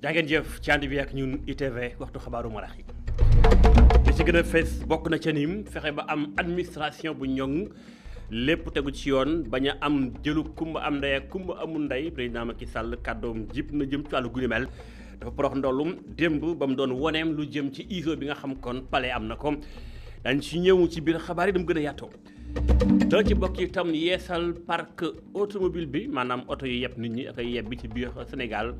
jaa ngeen jëf ci ànd bi ak ñun ITV waxtu xabaaru marax yi li ci gën a fees bokk na ca nim fexe ba am administration bu ñoŋ lépp tegu ci yoon bañ a am jëlu kumba am ndey ak kumba amul ndey président Macky Sall kàddoom jib na jëm ci wàllu gu ni mel dafa porox ndollum démb ba mu doon woneem lu jëm ci ISO bi nga xam kon palais am na ko dañ ci ñëw ci biir xabaar yi dama gën a yaatoo dana ci bokk itam yeesal parc automobile bi maanaam oto yu yeb nit ñi ak ay yeb bi ci biir Sénégal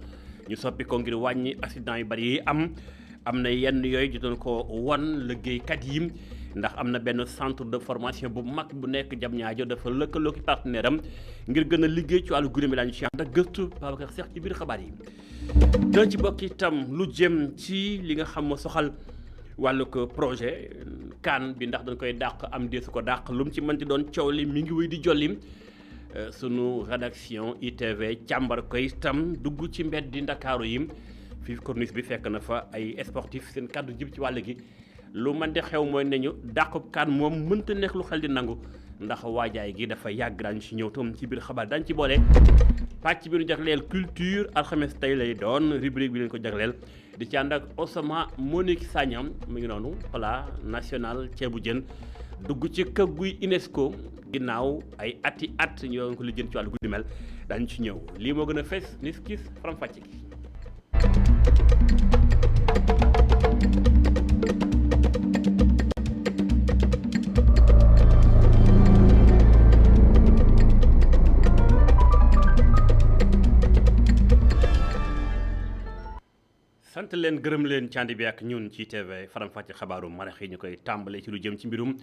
ñu soppi ko ngir wàññi accident yu bari yi am na yenn yooyu jotoon ko won liggéeykat yi ndax am na benn centre de formation bu mag bu nekk Diamniadio dafa lëkkaloo ki partenaire am ngir gën a liggéey ci wàllu guré mi daañu ci ànd ak gëstu Babacar Seck ci biir xabaar yi dana ci bokk itam lu jëm ci li nga xam ma soxal wàllu ko projet CAN bi ndax dañ koy dàq am dee su ko dàq lu mu ci mënti doon coow li mi ngi wéy di jolli sunu rédaction ITV càmbar ko itam dugg ci mbedd di Ndakaaru yi fii corniche bi fekk na fa ay sportif seen kàddu jib ci wàll gi lu man di xew mooy nañu dàqub CAN moom mënta nekk lu xel di nangu ndax waajaay gi dafa yàgg daañu ci ñëw tam ci biir xabaar dañ ci boole pàcc bi ñu jagleel culture alxames tey lay doon rubrique bi leen ko jagleel di ci ànd ak Osama Monique Sagnam mu ngi noonu plat national ceebu jën dugg ci këgguy UNESCO ginnaaw ay ati at ñoo ko li jën ci wàllu guddi mel dañu ci ñëw lii moo gën a fees nis kis faram fàcce gi sant leen gërëm leen candi bi ak ñun ci TV faram fàcce xabaaru marax yi ñu koy tàmbale ci lu jëm ci mbirum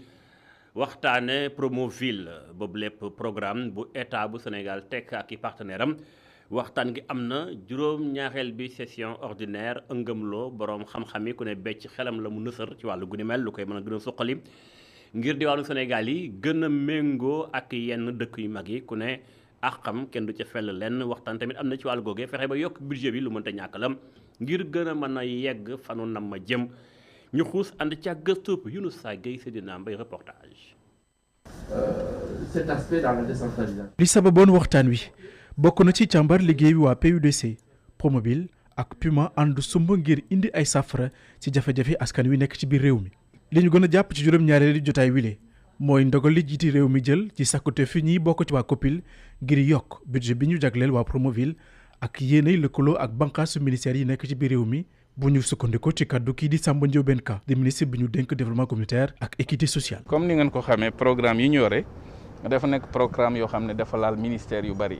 waxtaane Promoville boobu lépp programme bu état bu Sénégal teg ak i partenaire am waxtaan gi am na juróom-ñaareel bi session ordinaire ëngëmloo boroom xam-xam yi ku ne becc xelam la mu nësër ci wàllu gu ni mel lu koy mën a gën a suqali ngir diwaanu Sénégal yi gën a méngoo ak yenn dëkk yu mag yi ku ne ak xam kenn du ca fell lenn waxtaan tamit am na ci wàllu googee fexe ba yokk budget bi lu mënta ñàkk la ngir gën a mën a yegg fanu nam ma jëm ñu xuus ànd ca gëstu Younoussa Gueye Seydina Mbaye reportage. Cet aspect dans la décentralisation. li sababoon waxtaan wi bokk na ci càmbar liggéey bi waa PUDC Promoville ak Puma ànd sumb ngir indi ay saafara ci jafe-jafe askan wi nekk ci biir réew mi. li ñu gën a jàpp ci juróom-ñaareelu jotaay wile mooy ndogal li jiiti réew mi jël ci sakkute fi ñiy bokk ci waa COPIL ngir yokk budget bi ñu jagleel waa Promoville ak yéenay lëkkaloo ak bànqaasu ministère yi nekk ci biir réew mi bu ñu sukkandikoo ci kaddu kii di Samba Ndiobène Ka di ministre bi ñu dénk développement communautaire ak équité sociale. comme ni ngeen ko xamee programme yi ñu yore dafa nekk programme yoo xam ne dafa laal ministère yu bari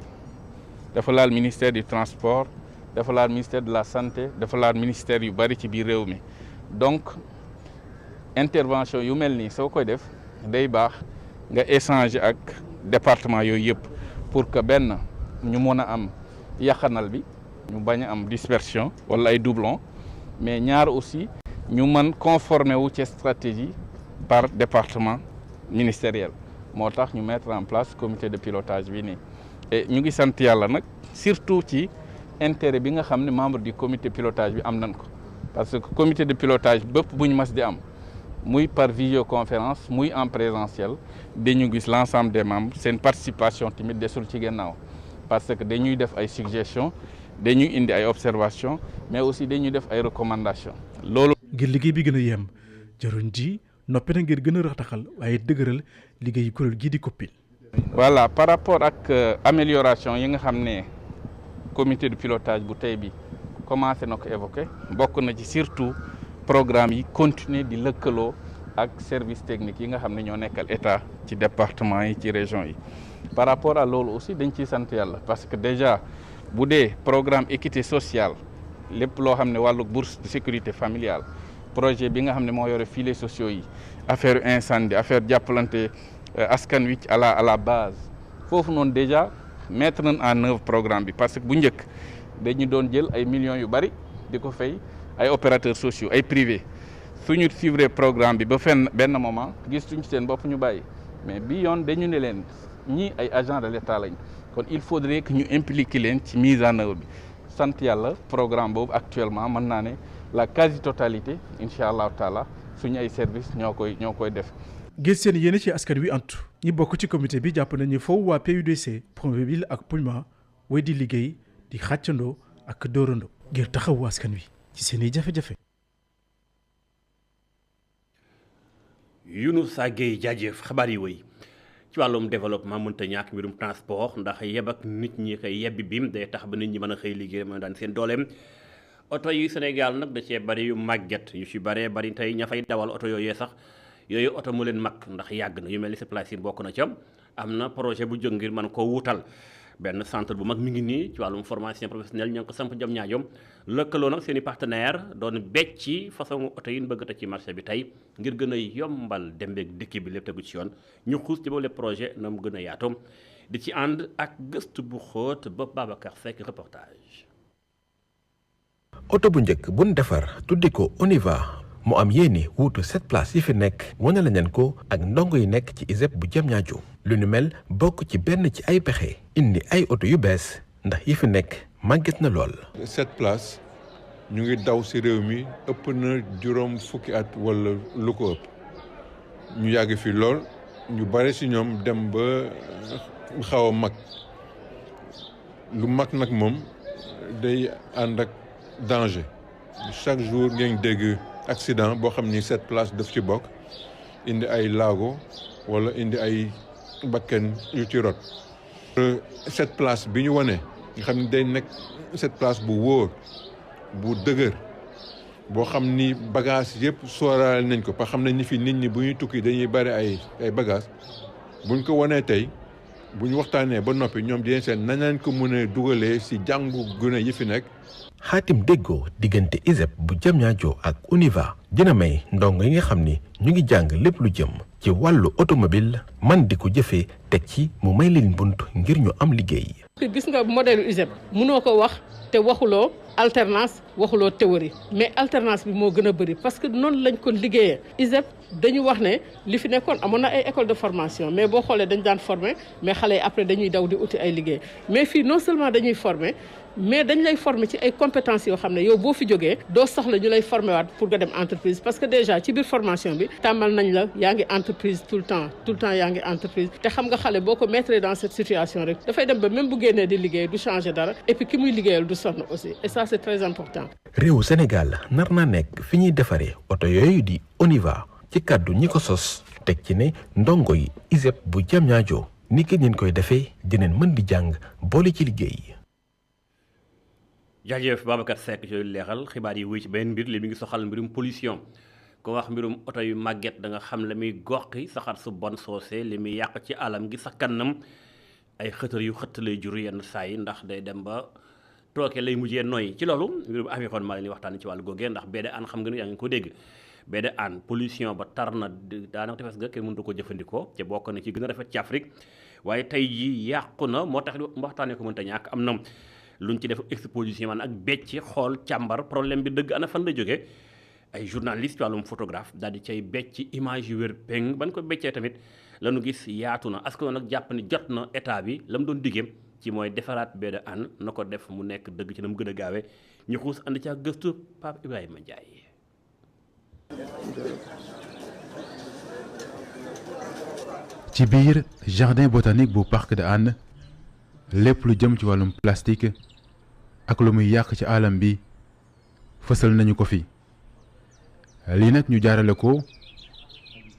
dafa laal ministère du transport dafa laal ministère de la santé dafa laal ministère yu bari ci biir réew mi donc intervention yu mel nii soo koy def day baax nga échanger ak département yooyu yëpp pour que benn ñu mën a am yaxanal bi ñu bañ a am dispersion wala ay doublons mais ñaar aussi ñu mën conformer wu ci stratégie par département ministériel moo tax ñu mettre en place comité de pilotage bi nii et ñu ngi sant yàlla nag surtout ci intérêt bi nga xam ne membre du comité pilotage bi am nañ ko parce que comité de pilotage bépp bu ñu mas di am muy par visioconférence muy en présentiel dañu gis l'ensemble des membres seen participation tamit desul ci gannaaw parce que dañuy def ay suggestions dañuy indi ay observations mais aussi dañuy def ay recommandations loolu. ngir liggéey bi gën a yem jaruñ ji noppi na ngir gën a raxtaxal waaye dëgëral liggéeyu kuréel gii di COPIL. voilà par rapport ak amélioration yi nga xam ne comité de pilotage bu tey bi commencé na ko évoquer bokk na ci surtout programme yi continuer di lëkkaloo ak service technique yi nga xam ne ñoo nekkal état ci département yi ci région yi. par rapport à loolu aussi dañ ciy sant yàlla parce que déjà bu dee programme équité sociale lépp loo xam ne wàllu bourse de sécurité familiale projet bi nga xam ne moo yore filets sociaux yi affaire incendie affaire jàppalante askan wi à la base foofu noonu déjà mettre nañ en œuvre programme bi parce que bu njëkk dañu doon jël ay millions yu bari di ko fay ay opérateurs sociaux ay privés suñu suivre programme bi ba benn moment gis suñu seen bopp ñu bàyyi mais bi yoon dañu ne leen ñii ay agents de l'État lañ kon il faudrait que ñu impliquer leen ci mise en œuvre bi sant yàlla programme boobu actuellement mën naa ne la quasi totalité incha allahu taala suñu ay services ñoo koy def. ngir seen yéene ci askan wi antu ñi bokk ci comité bi jàpp nañu foofu waa PUDC Promoville ak Puma way di liggéey di xàccandoo ak dóorandoo. ngir taxawu askan wi ci seeni jafe-jafe. Younoussa Gueye jaajëf xabaar yi wëy ci wàllum développement mënta ñàkk mbirum transport ndax yeb ak nit ñi koy yebbi bim day tax ba nit ñi mën a xëy liggéey mën a daan seen dooleem oto yi Sénégal nag da cee bari yu màgget yu ci baree bari tey ña fay dawal oto yooyee sax yooyu oto mu leen mag ndax yàgg na yu mel ni si place yi bokk na ca am na projet bu jóg ngir mën koo wutal benn centre bu mag mi ngi nii ci wàllum formation professionnelle ñoo ngi ko samp jam ñaajom lëkkaloo nag seen i partenaire doon becci façon oto yi ñu bëgg a teg ci marché bi tey ngir gën a yombal dem beeg dëkk bi lépp tegu ci yoon ñu xuus ci boobu projet na mu gën a yaatu di ci ànd ak gëstu bu xóot ba Babacar Seck reportage. oto bu njëkk bu ñu defar tuddi ko Oniva mu am yéeni wuutu 7 places yi fi nekk wane la leen ko ak ndongo yi nekk ci ISEP bu Diamniadio lu nu mel bokk ci benn ci ay pexe indi ay oto yu bees ndax yi fi nekk màgget na lool. 7 places ñu ngi daw ci réew mi ëpp na juróom fukki at wala lu ko ëpp ñu yàgg fi lool ñu bare ci ñoom dem ba xaw a mag lu mag nag moom day ànd ak danger chaque jour ngeen dégg accident boo xam ni 7 places daf ci bokk indi ay laago wala indi ay bakken yu ci rot 7 places bi ñu wane nga xam ni day nekk 7 places bu wóor bu dëgër boo xam ni bagage yëpp sóoraale nañ ko parce que xam nañ ni fi nit ñi bu ñuy tukki dañuy bari ay bagage buñ ko wanee tey bu ñu waxtaanee ba noppi ñoom dinañ seen nañ leen ko mën a dugalee ci jàngu gune yi fi nekk. xaatim déggoo diggante ISEP bu Diamniadio ak Univa dina may ndongo yi nga xam ni ñu ngi jàng lépp lu jëm ci wàllu automobile man di ko jëfee teg ci mu may leen bunt ngir ñu am liggéey. gis nga modèle ISEP mënoo ko wax te waxuloo alternance waxuloo théorie mais alternance bi moo gën a bëri parce que noonu lañ ko liggéeyee ISEP dañu wax ne li fi nekkoon amoon na ay école de formation mais boo xoolee dañ daan former mais xale yi après dañuy daw di uti ay liggéey mais fii non seulement dañuy former mais dañ lay former ci ay compétences yoo xam ne yow boo fi jógee doo soxla ñu lay former waat pour nga dem entreprise parce que déjà ci biir formation bi tàmmal nañ la yaa ngi entreprise tout le temps yaa ngi entreprise te xam nga xale boo ko mettre dans cette situation rek dafay dem ba même bu génnee di liggéey du changer dara et puis ki muy liggéeyal du sonn aussi et ça c'est très important. réewu Sénégal nar naa nekk fi ñuy defaree oto yooyu di Oniva ci kàddu ñi ko sos teg ci ne ndongo yi ISEP bu Diamniadio ni ki ñeen koy defee dinañ mën di jàng boole ci liggéey. jaajëf Babacar Seck yooyu leeral xibaar yi wuy ci benn mbir li mi ngi soxal mbirum pollution ko wax mbirum oto yu màgget da nga xam la muy goxi saxaar su bon soosé li muy yàq ci alam gi sa kanam ay xëtër yu xëtt lay jur yenn saa yi ndax day dem ba tooke lay mujjee nooy ci loolu mbirum environnement la ñuy waxtaan ci wàllu googee ndax BDAN xam nga ni yaa ngi ko dégg BDAN pollution ba tar na daanaka tefes ga kenn mënut ko jëfandikoo te bokk na ci gën a rafet ci Afrique waaye tey jii yàqu na moo tax waxtaanee ko mënta ñàkk am na luñ ci def exposition man ak becc xool càmbar problème bi dëgg ana fan la jógee ay journaliste wàllum photographe daal di cay becc image yu wér péng ban ko beccee tamit lañu gis yaatu na askan nag jàpp ni jot na état bi la mu doon diggéem ci mooy defaraat BDAN na ko def mu nekk dëgg ci na mu gën a gaawee ñu xuus ànd ci ak gëstu Pape Ibrahima Ndiaye. ci biir jardin botanique bu parc de Hann lépp lu jëm ci wàllum plastique ak lu muy yàq ci alam bi fësal nañu ko fi lii nag ñu jaarale ko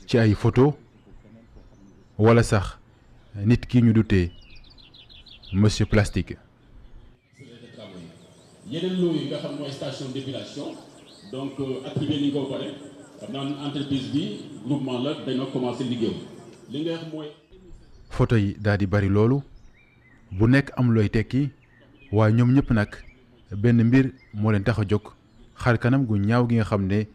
ci ay photo wala sax nit ki ñu dutee monsieur plastique. yeneen loo yi nga xam mooy station d'épilation donc attribué ni nga ko pare xam naa entreprise bi groupement la dañoo commencé liggéey li nga xam mooy. photo yi daal di bari loolu. bu nekk am looy tekki waaye ñoom ñëpp nag benn mbir moo leen tax a jóg xar kanam gu ñaaw gi nga xam ne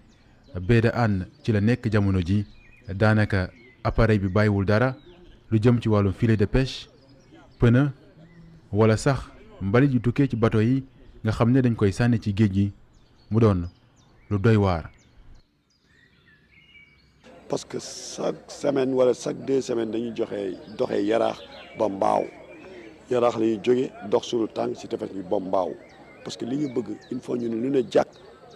BDAN ci la nekk jamono ji daanaka appareil bi bàyyiwul dara lu jëm ci wàllum filet de pêche pneu wala sax mbalit yu tukkee ci bateau yi nga xam ne dañ koy sànni ci géej gi mu doon lu doy waar. parce que chaque semaine wala chaque 2 semaines dañuy doxee Yaraax ba Mbaaw. Yaraax la ñuy jógee dox suñu tànk ci tefes bi ba Mbaaw parce que li ñu bëgg il faut ñu ne lu ne jàkk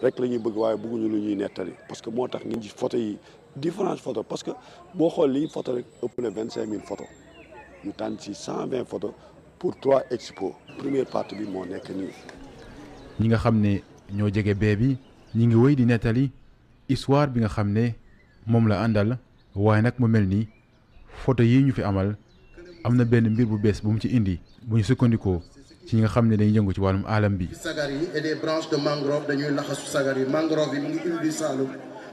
rek la ñuy bëgg waaye bëgguñu lu ñuy nettali parce que moo tax ngeen ci photo yi différentes photos parce que boo xool li ñu photo rek ëpp na 25000 photos ñu tànn ci 120 photos pour 3 expos première partie bi moo nekk nii ñi nga xam ne ñoo jege bee bi ñi ngi wéy di nettali histoire bi nga xam ne moom la àndal waaye nag mu mel ni photo yi ñu fi amal am na benn mbir bu bees bu mu ci indi bu ñu sukkandikoo ci ñi nga xam ne dañuy yëngu ci wàllum alam bi. sagar yi et des branches de mangrove dañuy laxasu sagar yi mangrove yi mu ngi indi Saloum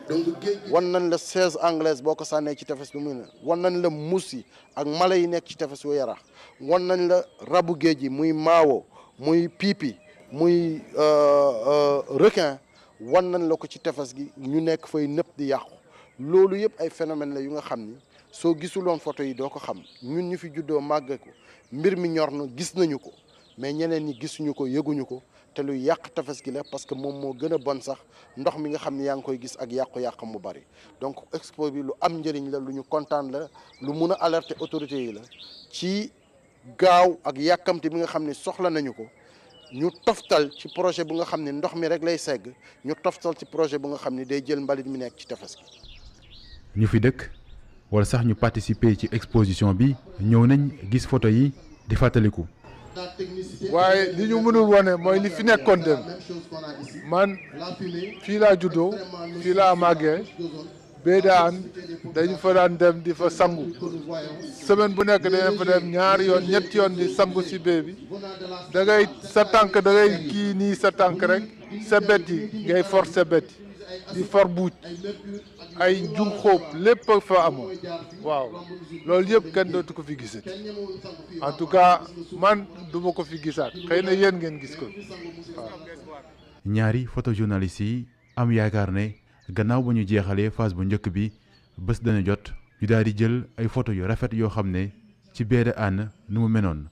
donc géej gi. wan nañ la 16 anglaise boo ko sànnee ci tefes bi mu ne wan nañ la muus yi ak mala yi nekk ci tefes wu Yaraax wan nañ la rabu géej yi muy maawo muy pipi muy requin wan nañ la ko ci tefes gi ñu nekk fay nëpp di yàqu loolu yëpp ay phénomène la yu nga xam ni soo gisuloon photo yi doo ko xam ñun ñu fi juddoo màgge ko mbir mi ñor na gis nañu ko mais ñeneen ñi gisuñu ko yëguñu ko te lu yàq tefes gi la parce que moom moo gën a bon sax ndox mi nga xam ne yaa ngi koy gis ak yàqu-yàq mu bari donc expo bi lu am njëriñ la lu ñu kontaan la lu mun a alerter autorités yi la ci gaaw ak yàkkamti bi nga xam ne soxla nañu ko ñu toftal ci projet bu nga xam ne ndox mi rek lay segg ñu toftal ci projet bu nga xam ne day jël mbalit mi nekk ci tefes gi. ñu fi dëkk wala sax ñu participer ci exposition bi ñëw nañ gis photo yi di fàttaliku. waaye li ñu mënul wane mooy li fi nekkoon dem man fii laa juddoo fii laa màggee Bédane dañu fa daan dem di fa sangu semaine bu nekk dañu fa dem ñaari yoon ñetti yoon di sangu si bee bi da ngay sa tànk da ngay kii nii sa tànk rek sa bet yi ngay for sa bet yi di for buuj ay njum xóob lépp fa amoon waaw loolu yëpp kenn dootu ko fi gisati en tout cas man duma ko fi gisaat xëy na yéen ngeen gis ko waaw. ñaari photojournalistes yi am yaakaar ne gannaaw ba ñu jeexalee phase bu njëkk bi bés dana jot ñu daal di jël ay photo yu rafet yoo xam ne ci Bédane nu mu menoon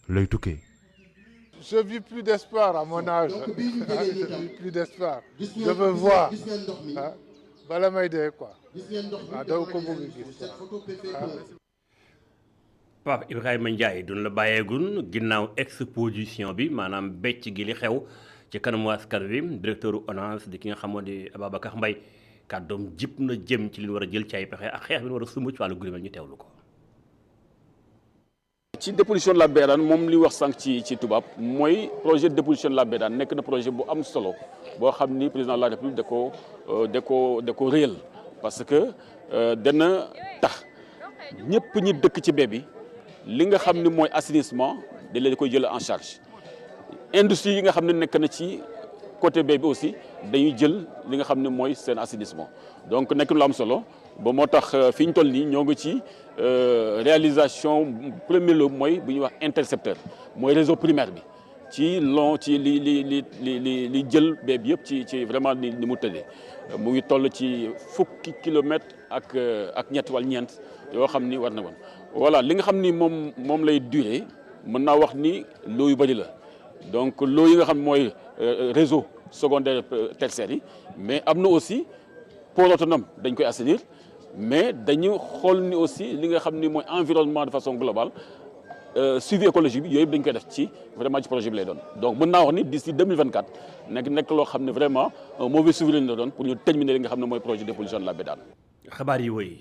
lay tukkee. Je vis plus d'espoir à mon âge. Je vis plus d'espoir. Je veux voir. bala may dee quoi. waaw doo ko bëgg gis. Pape Ibrahima Ndiaye duñ la bàyyeegun ginnaaw exposition bi maanaam becc gi li xew ci kanamu askan wi directeur ONAS di ki nga xamoon di Ababacar Mbaye kàddoom jip na jëm ci li ñu war a jël ci ay pexe ak xeex bi ñu war a sumb ci wàllu gouvernement ñu teewlu ko. ci dépollution de la Bédane moom li wax sànq ci tubaab mooy projet de dépollution de la Bédane nekk na projet bu am solo boo xam ni président de la République da ko réyal parce que dana tax ñëpp ñi dëkk ci bee bi li nga xam ni mooy assainissement da leen koy jël en charge industrie yi nga xam ne nekk na ci côté bee bi aussi dañuy jël li nga xam ne mooy seen assainissement donc nekk lu am solo ba moo tax fi ñu toll nii ñoo ngi ci réalisation premier lot mooy bu ñuy wax intercepteur mooy réseau primaire bi ci long ci li jël bee bi yëpp ci vraiment ni mu tëddee mu ngi toll ci fukki kilomètres ak ñett wala ñeent yoo xam ni war na woon voilà li nga xam ni moom lay durer mën naa wax ni loo yu bëri la donc loo yi nga xam mooy réseau secondaire tertiaire yi mais am na aussi port autonome dañ koy assainir mais dañu xool ni aussi li nga xam ni mooy environnement de façon globale suivi écologique bi yooyu yëpp dañ koy def ci vraiment ci projet bi lay doon donc mën naa wax ni d'ici 2024 nekk loo xam ne vraiment un mauvais souvenir la doon pour ñu terminer li nga xam ne mooy projet de dépollution de la Bédane. xabaar yi woy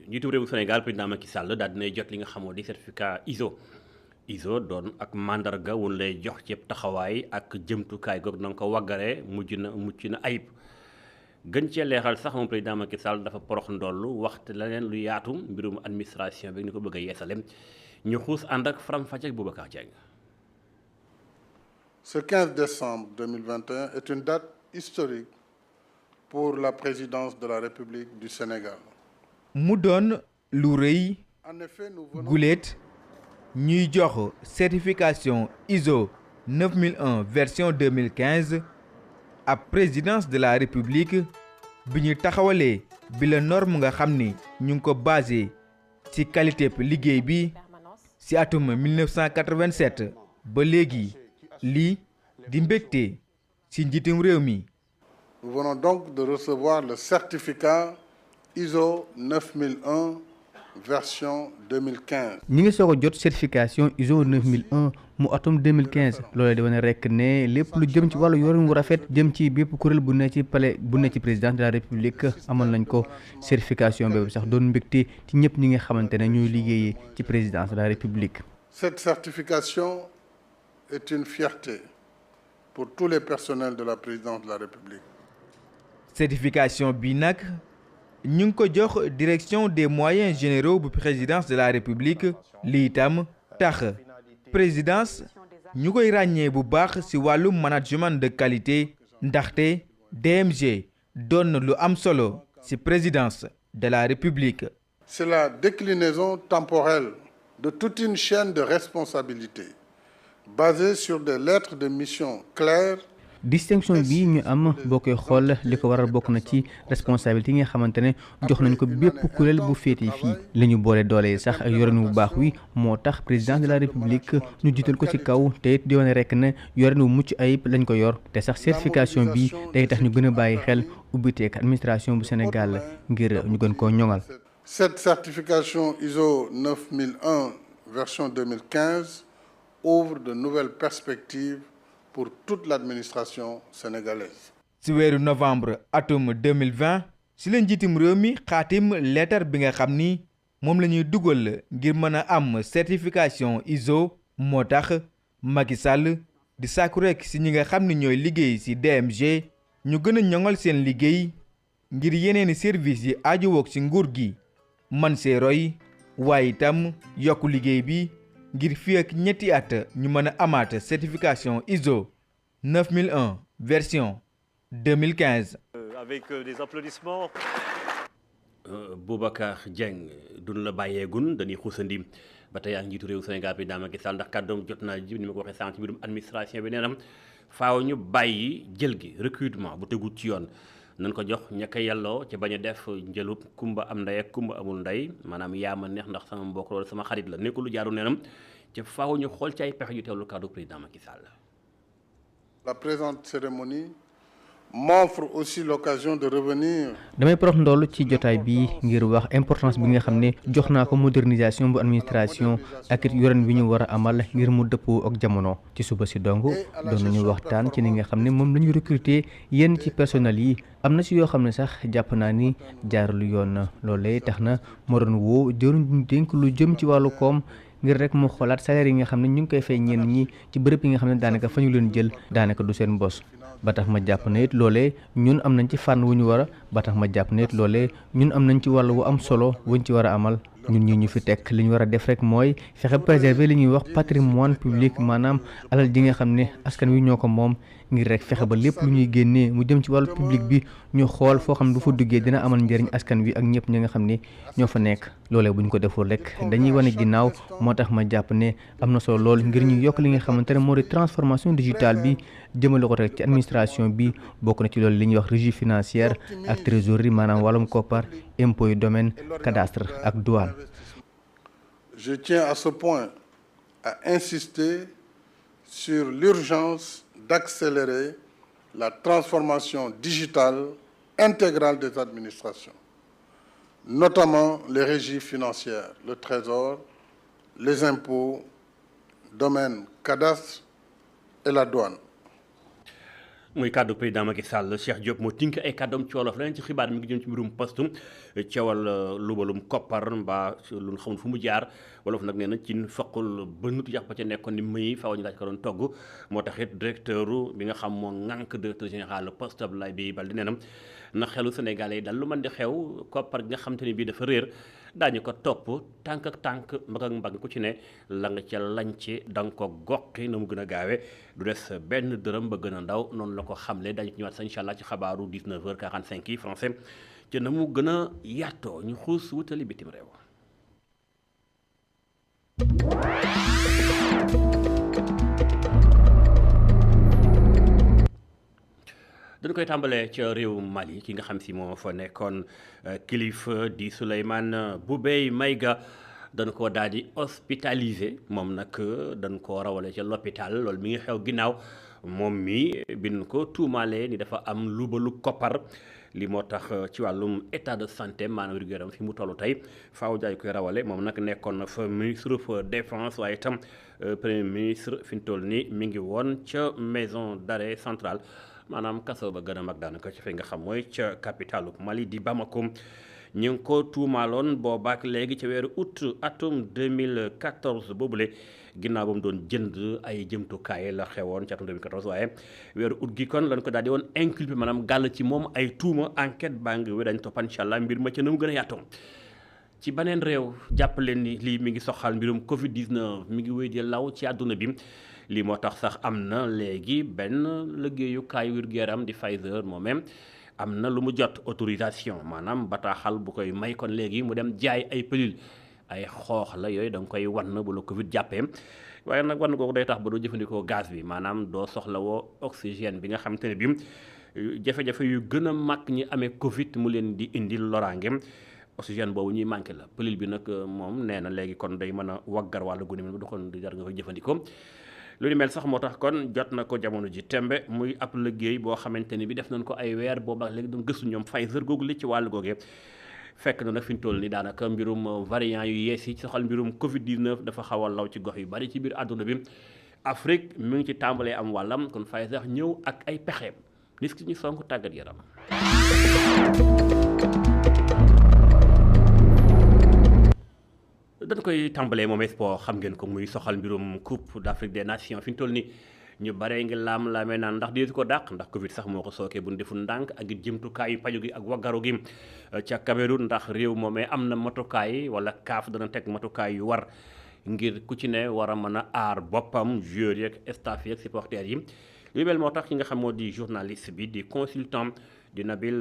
njiitu réewu Sénégal président Macky Sall daal dinay jot li nga xamoo di certificat ISO doon ak mandarga woon lay jox ci taxawaay ak jëmtukaay goog na nga ko waggaree mucc na ayib gën cee leexal sax moom président Macky Sall dafa porox ndollu waxte leneen lu yaatu mbirum administration bi ni ko bëgg a yeesale ñu xuus ànd ak Faram Facce ak Boubacar Dieng. Ce 15 décembre 2021 est une date historique pour la présidence de la République du Sénégal. mu doon lu rëy guléet ñuy jox certification ISO 9001 version 2015 ab présidence de la République bi ñu taxawalee bi la norme nga xam ni ñu ngi ko basé ci qualité liggéey bi ci atum 1987 ba léegi lii di mbégte ci njiitum réew mi. Nous venons donc de recevoir le certificat ISO 9001 version 2015. ñi ngi soog a jot certification ISO 9001 mu atum 2015 loolee di wane rekk ne lépp lu jëm ci wàllu yorin wu rafet jëm ci bépp kuréel bu ne ci palais bu ne ci présidence de la république amoon nañ ko certification boobu sax doon mbégte ci ñëpp ñi nga xamante ne ñooy liggéeyee ci présidence de la république. Cette certification est une fierté pour tous les personnels de la présidence de la République. certification bi nag ñu ngi ko jox direction des moyens généraux bu présidence de la République lii itam tax présidence ñu koy ràññee bu baax ci wàllum management de qualité ndaxte DMG doon na lu am solo ci présidence de la République. C'est la déclinaison temporelle de toute une chaîne de responsabilité basée sur des lettres de mission claires. distinction bi ñu am boo koy xool li ko waral bokk na ci responsabilité yi nga xamante ne jox nañ ko bépp kuréel bu féete fii li ñu boole doole yi sax ak yorin wu baax wi moo tax présidence de la république ñu jiital ko ci kaw te it di wane rek ne yorin wu mucc ayib lañ ko yor te sax certification bi day tax ñu gën a bàyyi xel ubbiteek administration bu Sénégal ngir ñu gën koo ñoŋal. Cette certification ISO 9001 version 2015 ouvre de nouvelles perspectives pour toute l'administration sénégalaise. ci weeru novembre atum 2020 ci la njiitum réew mi xaatim lettre bi nga xam ni moom la ñuy dugal ngir mën a am certification ISO moo tax Macky Sall di sàkku rek ci ñi nga xam ni ñooy liggéey ci DMG ñu gën a ñoŋal seen liggéey ngir yeneeni service yi aajowoog ci nguur gi man see roy waaye itam yokku liggéey bi ngir fii ak ñetti at ñu mën a amaat certification ISO 9001 version 2015. Avec des applaudissements. Boubacar Dieng duñ la bàyyeegun dañuy xuusandi ba tey ak njiitu réew Sénégal bi Macky Sall ndax kàddoom jot naa ji ni ma ko waxee sànq ci mbirum administration bi nee na faaw ñu bàyyi jël gi recrutement bu tegut ci yoon. nañ ko jox ñaka yelloo ci bañ a def njëlub kumba am ndey ak kumba amul ndey maanaam yaa ma neex ndax sama mbokk loolu sama xarit la nekkul lu jaaru neenam ci faaw ñu xool ci ay pexe yu teewlu kàddu président Macky Sall. La présente cérémonie m'offre aussi l'occasion de revenir. damay prox ndoll ci jotaay bi ngir wax importance bi nga xam ne jox naa ko modernisation bu administration ak it yorin bi ñu war a amal ngir mu dëppoo ak jamono ci suba si dong doon nañu waxtaan ci ni nga xam ne moom la ñu recruter yenn ci personnel yi am na si yoo xam ne sax jàpp naa ni jaarul yoon na loolee tax na moo doon woo jëruñ ñu dénk lu jëm ci wàllu koom ngir rek mu xoolaat salaire yi nga xam ne ñu ngi koy fay ñenn ñi ci bërëb yi nga xam ne daanaka fa ñu leen jël daanaka du seen bos. ba tax ma jàpp ne it loolee ñun am nañ ci fànn wu ñu war a ba tax ma jàpp ne it loolee ñun am nañ ci wàll wu am solo wuñ ci war a amal ñun ñi ñu fi teg li ñu war a def rek mooy fexe préserver li ñuy wax patrimoine public maanaam alal ji nga xam ne askan wi ñoo ko moom ngir rek fexe ba lépp lu ñuy génnee mu jëm ci wàllu public bi ñu xool foo xam ne bu fa duggee dina amal njëriñ askan wi ak ñëpp ñi nga xam ne ñoo fa nekk loolee bu ñu ko deful rek dañuy wane ginnaaw moo tax ma jàpp ne am na solo lool ngir ñu yokk li nga xamante ne moo di transformation digitale bi jëmale ko rek ci administration bi bokk na ci loolu li ñuy wax régie financière ak trésorerie maanaam wàllum koppar impôt yu domaine cadastre ak douane. Je tiens à ce point à insister sur l'urgence d'accélérer la transformation digitale intégrale des administrations, notamment les régies financières, le trésor, les impôts, domaine cadastre et la douane. muy kàddu président Macky Sall Cheikh Diop moo tink ay kàddoom ci wolof leneen ci xibaar mi ngi jëm ci mbirum poste ceewal lubalum koppar mbaa lu xamul fu mu jaar wolof nag nee na ci foqul ba nut yax ba ca nekkoon ni muy faaw ñu laaj ko doon togg moo tax it directeur bi nga xam moo ŋànk directeur général poste Abdoulaye Bièye Baldé nee na xelu Sénégalais yi dal lu mën di xew koppar gi nga xam te ne bii dafa réer daañu ko topp tànk ak tànk mbag ak mbag ku ci ne la nga ca lañ ci da nga ko goqi na mu gën a gaawee du des benn dërëm ba gën a ndaw noonu la ko xamle dañu ci ñëwaat sa incha allah ci xabaaru 19h45 yi français te na mu gën a yaatoo ñu xuus wutali bitim réew. dañu koy tàmbalee ca réew Mali ki nga xam si moo fa nekkoon kilifa di Souleymane Boubèye Maïga dañ ko daal di hospitalisé moom nag dañ koo rawale ca l'hôpital loolu mi ngi xew ginnaaw moom mi bin ko tuumaale ni dafa am lubalu koppar li moo tax ci wàllum état de santé maanaam wér-gu-yaram fi mu tollu tey faaw jaay koy rawale moom nag nekkoon na fa ministre de défense waaye itam premier ministre fi mu toll nii mi ngi woon ca maison d'arrêt centrale maanaam kaso ba gën a mag daanaka ci fi nga xam mooy ca capitalu Mali di Bamako ñu ngi ko tuumaaloon boobaak léegi ci weeru août atum 2014 boobule ginnaaw ba mu doon jënd ay jëmtukaay la xewoon ci atum 2014 waaye weeru août gi kon lañ ko daal di woon inculpé maanaam gàll ci moom ay tuuma enquête baa ngi wéy dañ topp incha allah mbir ma ca na mu gën a yaatoo. ci beneen réew jàpp leen ni lii mi ngi soxal mbirum Covid 19 mi ngi wéy di law ci àdduna bi lii moo tax sax am na léegi benn liggéeyukaay wér-gu-yaram di Pfizer moom même am na lu mu jot autorisation maanaam bataaxal bu koy may kon léegi mu dem jaay ay pilule ay xoox la yooyu da nga koy wan bu la Covid jàppee waaye nag wan googu day tax ba doo jëfandikoo gaz bi maanaam doo soxla woo oxygène bi nga xam te ne bi jafe-jafe yu gën a mag ñi amee Covid mu leen di indi loraange. oxygène boobu ñuy manqué la pilule bi nag moom nee na léegi kon day mën a waggar wàllu gune bu doxoon di jar nga koy jëfandikoo lu ni mel sax moo tax kon jot na ko jamono ji tembe muy ab liggéey boo xamante ni bi def nañ ko ay weer boobu ak léegi doon gëstu ñoom Pfizer googu li ci wàllu googee fekk na nag fi ñu toll ni daanaka mbirum variant yu yees yi soxal mbirum Covid 19 dafa xaw a law ci gox yu bari ci biir àdduna bi Afrique mi ngi ci tàmbalee am wàllam kon Pfizer ñëw ak ay pexeem nis ki ñu sonk tàggat yaram. dañ koy tàmbalee moom sport xam ngeen ko muy soxal mbirum coupe d'Afrique des nations fi ñu toll ni ñu bare ngi laam-laamee naan ndax deesu ko dàq ndax Covid sax moo ko sookee bu ñu deful ndànk ak jëmtukaayu paju gi ak waggaru gi ca Cameroun ndax réew moomee am na matukaay wala CAF dana teg matukaay yu war ngir ku ci ne war a mën a aar boppam joueurs yeeg staff yeeg supporters yi li mel moo tax ki nga xam moo di journaliste bi di consultant di Nabil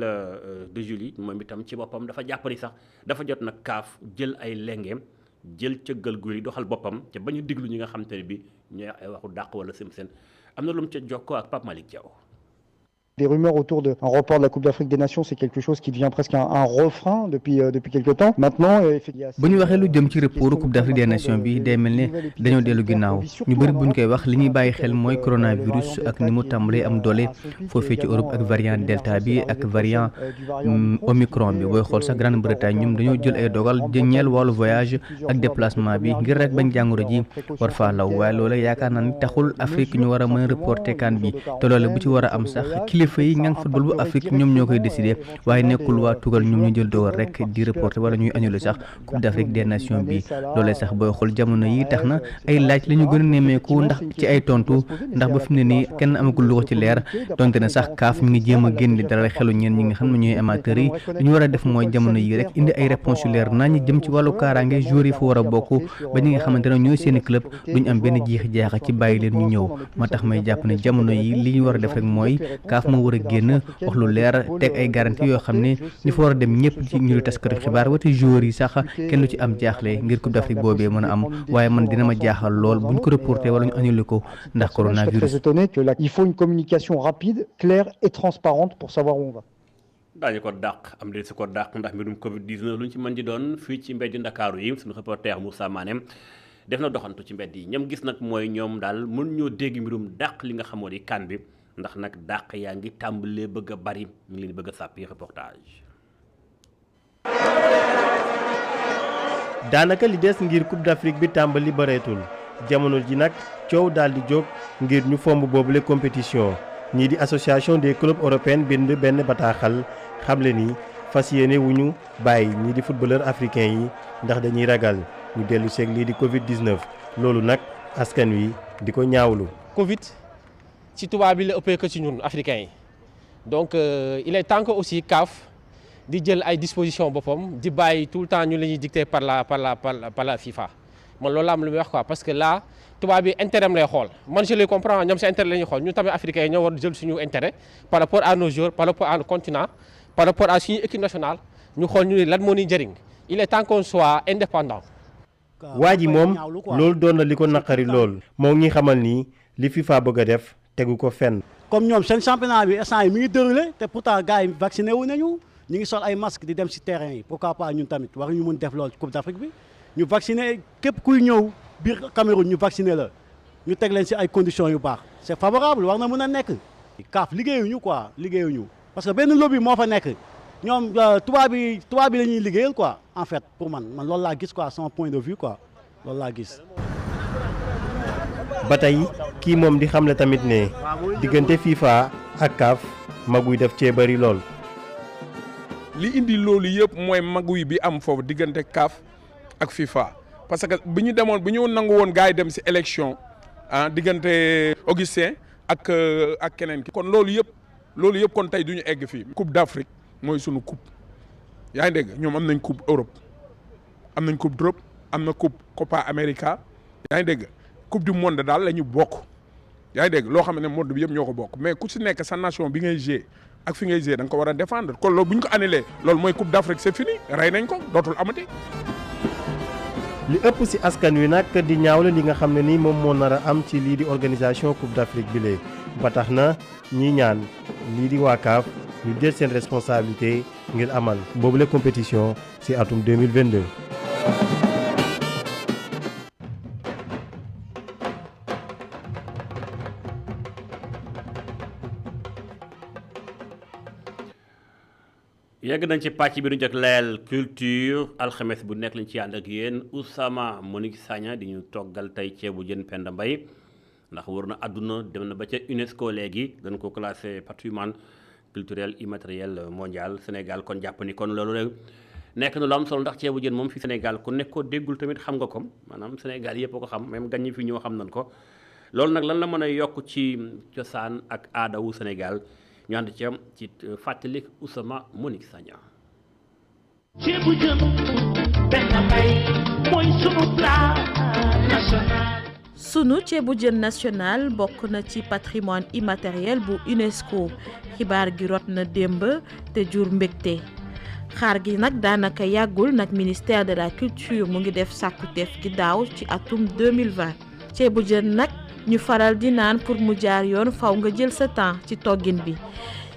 de Julie moom itam ci boppam dafa jàpp ni sax dafa jot nag CAF jël ay lengeem jël cëggal gu yi doxal boppam ca bañ a diglu ñi nga xam te ne bi ñooy ay waxu dàq wala sim seen am na lu mu ca jokkoo ak Pape Malick Diaw. Des rumeurs autour d'un report de la Coupe d'Afrique des Nations, c'est quelque chose qui devient presque un refrain depuis quelque temps. Maintenant, bu ñu waxee lu jëm ci report Coupe d'Afrique des Nations bi day mel ne dañoo dellu ginnaaw ñu bëri bu ñu koy wax li ñuy bàyyi xel mooy coronavirus ak ni mu tàmbalee am doole foofee ci Europe ak variant Delta bi ak variant Omicron bi booy xool sax Grande-Bretagne ñoom dañoo jël ay dogal ñeel wàllu voyage ak déplacement bi ngir rek bañ jàngoro ji war faa law waaye loolu yaakaar naa ni taxul Afrique ñu war a mën a reporter CAN bi te loolu bu ci war a am sax kilifa yi ngang football bu Afrique ñoom ñoo koy décider waaye nekkul waa tugal ñoom ñu jël dogal rek di reporter wala ñuy annuler sax Coupe d'Afrique des Nations bi loolee sax booy xool jamono yi tax na ay laaj la ñu gën a nemmeeku ndax ci ay tontu ndax ba fi mu ne nii kenn amagul lu ko ci leer donte ne sax CAF mi ngi jéem a génn di dalal xelu ñeen ñi nga xam ne ñooy amateurs yi li ñu war a def mooy jamono yi rek indi ay réponses yu leer naa ñu jëm ci wàllu kaaraange joueurs yi fa war a bokk ba ñi nga xamante ne ñooy seeni club duñ am benn jiixi jaaxa ci bàyyi leen ñu ñëw moo tax may jàpp ne jamono yi li ñu war a def rek mooy CAF moo war a génn wax lu leer teg ay garantie yoo xam ne ñi fa war a dem ñëpp ci ñu di taskatu xibaar wati joueurs yi sax kenn du ci am jaaxle ngir Coupe d'Afrique boobee mën a am waaye man dina ma jaaxal lool buñ ko reporté wala ñu annulé ko ndax coronavirus. Il faut une communication rapide, claire et transparente pour savoir où on va. daañu ko dàq am de su ko dàq ndax mbirum Covid 19 lu ñu ci mën di doon fii ci mbedd Ndakaaru yi suñu reporter Moussa Mané def na doxantu ci mbedd yi ñoom gis nag mooy ñoom daal mën ñoo dégg mbirum dàq li nga xamoo di CAN bi ndax nag dàq yaa ngi tàmbalee bëgg a bari mu ngi leen bëgg a sàppi reportage. daanaka li des ngir Coupe d'Afrique bi tàmbali bareetul jamono ji nag coow daal di jóg ngir ñu fomb boobule compétition ñii di association des clubs européens bind benn bataaxal xamle ni fas yéene wu ñu bàyyi ñii di footballeur africain yi ndax dañuy ragal ñu dellu seeg lii di Covid 19 loolu nag askan wi di ko ñaawlu. Covid ci tubaab bi la ëppee ko ci ñun africains yi donc il est temps que aussi CAF di jël ay dispositions boppam di bàyyi tout le temps ñu la ñuy dicté par la FIFA man loolu la am lu muy wax quoi parce que là tubaab bi intérêt am lay xool man je les comprends ñoom seen intérêt la ñuy xool ñun tamit africains yi ñoo war jël suñu intérêt par rapport à nos joueurs par rapport à nos continent par rapport à suñu équipe nationale ñu xool ñu ne lan moo ñuy njëriñ il est temps qu'on soit indépendant. waa ji moom loolu doon na li ko naqari lool moo ngi xamal ni li FIFA bëgg a def tegu ko fenn. comme ñoom seen championnat bi instant yi mi ngi déroulé te pourtant gars yi vacciné wu nañu ñu ngi sol ay masque di dem ci terrain yi pourquoi pas ñun tamit war ñu mën def loolu Coupe d'Afrique bi ñu vacciné képp kuy ñëw biir Cameroun ñu vacciné la ñu teg leen ci ay conditions yu baax c'est favorable war na mën a nekk. CAF liggéeyuñu quoi liggéeyuñu parce que benn lobby moo fa nekk ñoom tubaab bi la ñuy liggéeyal quoi en fait pour man loolu laa gis quoi son point de vue quoi loolu laa gis. ba tey kii moom di xamle tamit ne diggante FIFA ak CAF maguy def cee bari lool. li indi loolu yëpp mooy maguy bi am foofu diggante CAF ak FIFA parce que bi ñu nangu woon gars yi dem si élection diggante Augustin ak keneen ki kon loolu yëpp kon tey du ñu egg fii. Coupe d'Afrique mooy sunu coupe yaa ngi dégg ñoom am nañ coupe Europe am nañ coupe d'Europe am na coupe Copa America yaa ngi dégg coupe du monde daal la ñu bokk yaa ngi dégg loo xam ne monde bi yëpp ñoo ko bokk mais ku si nekk sa nation bi ngay jouer ak fi ngay jouer da nga ko war a défendre kon loolu bu ñu ko annulé loolu mooy coupe d'Afrique c'est fini rey nañ ko dootul amati. li ëpp ci askan wi nag di ñaawle li nga xam ne ni moom moo nar a am ci lii di organisation coupe d'Afrique bi lee ba tax na ñi ñaan lii di waa CAF ñu jël seen responsabilité ngir amal boobule compétition ci atum 2022. yegg nañ ci pàcc bi ñu jot leel culture alxames bu nekk lañ ci ànd ak yéen Ousama Monique Sagna di ñu toggal tey ceebu jën Penda Mbaye ndax wër na àdduna dem na ba ca UNESCO léegi dañ ko classé patrimoine culturel immatériel mondial Sénégal kon jàpp ni kon loolu rek nekk na lu am solo ndax ceebu jën moom fi Sénégal ku nekk ko déggul tamit xam nga ko maanaam Sénégal yëpp a ko xam même gan ñi fi ñoo xam nañ ko loolu nag lan la mën a yokk ci cosaan ak aada wu Sénégal ñu ànd ci fàttali Ousama Monique Sagna. ceebu jën Penda Mbaye mooy sunu plat national. sunu ceebu jën national bokk na ci patrimoine immatériel bu UNESCO xibaar gi rot na démb te jur mbégte xaar gi nag daanaka yàggul nag ministère de la culture mu ngi def sàkkuteef gi daaw ci atum 2020 ceebu jën nag ñu faral di naan pour mu jaar yoon faw nga jël sa temps ci toggin bi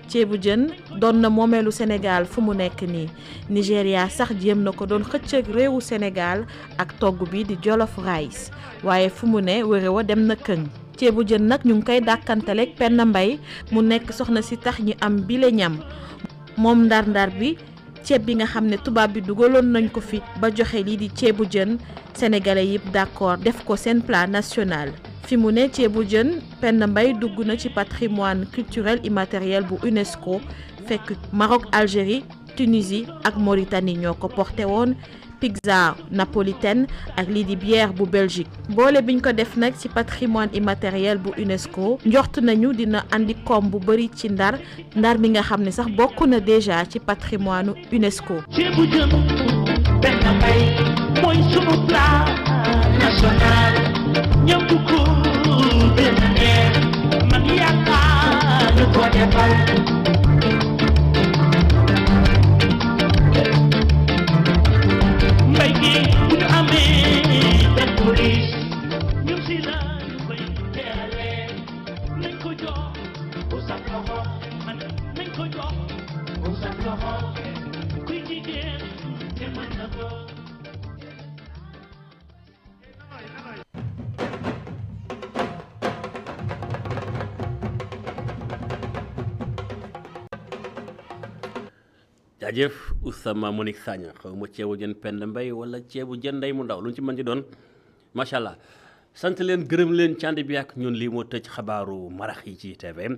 ceebu jën doon na moomeelu Sénégal fu mu nekk nii Nigéria sax jéem na ko doon xëcc ak réewu Sénégal ak togg bi di jollof rice waaye fu mu ne wëre wa dem na këng ceebu jën nag ñu ngi koy dàkkantaleeg Penda Mbaye mu nekk soxna si tax ñi am bile ñam moom ndar-ndar bi ceeb bi nga xam ne tubaab bi dugaloon nañ ko fi ba joxe lii di ceebu jën sénégalais yëpp d'accord def ko seen plat national fi mu ne ceebu jën Penda Mbaye dugg na ci patrimoine culturel immatériel bu UNESCO fekk Maroc, Algérie, Tunisie ak Mauritanie ñoo ko porté woon pizza napolitaine ak lii di bière bu Belgique boole biñ ko def nag ci patrimoine immatériel bu UNESCO njort nañu dina andi koom bu bari ci ndar mi nga xam ne sax bokk na déjà ci patrimoine UNESCO. ceebu jën Penda Mbaye mooy sunu plat national ñam bu ko gën a neex man yaakaar ñu ko defal. mbay gi bu ñu amee benn police ñun si la ñu koy teerale nañ ko jox bu sax loxo man nañ ko jox bu sax loxo kuy jigéen te mën na ko. jaajëf Ousama Monique Sagna xaw ma ceebu jën Penda Mbaye wala ceebu jën Ndey mu ndaw lu ñu ci mën di doon macha allah sant leen gërëm leen cànd bi ak ñun lii moo tëj xabaaru marax yi ci TVM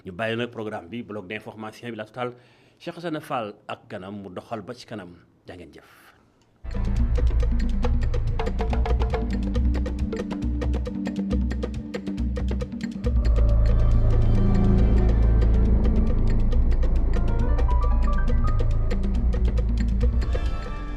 ñu bàyyi nag programme bi bloc d'information bi la total Cheikh Hassane Fall ak ganam mu doxal ba ci kanam jaa ngeen jëf.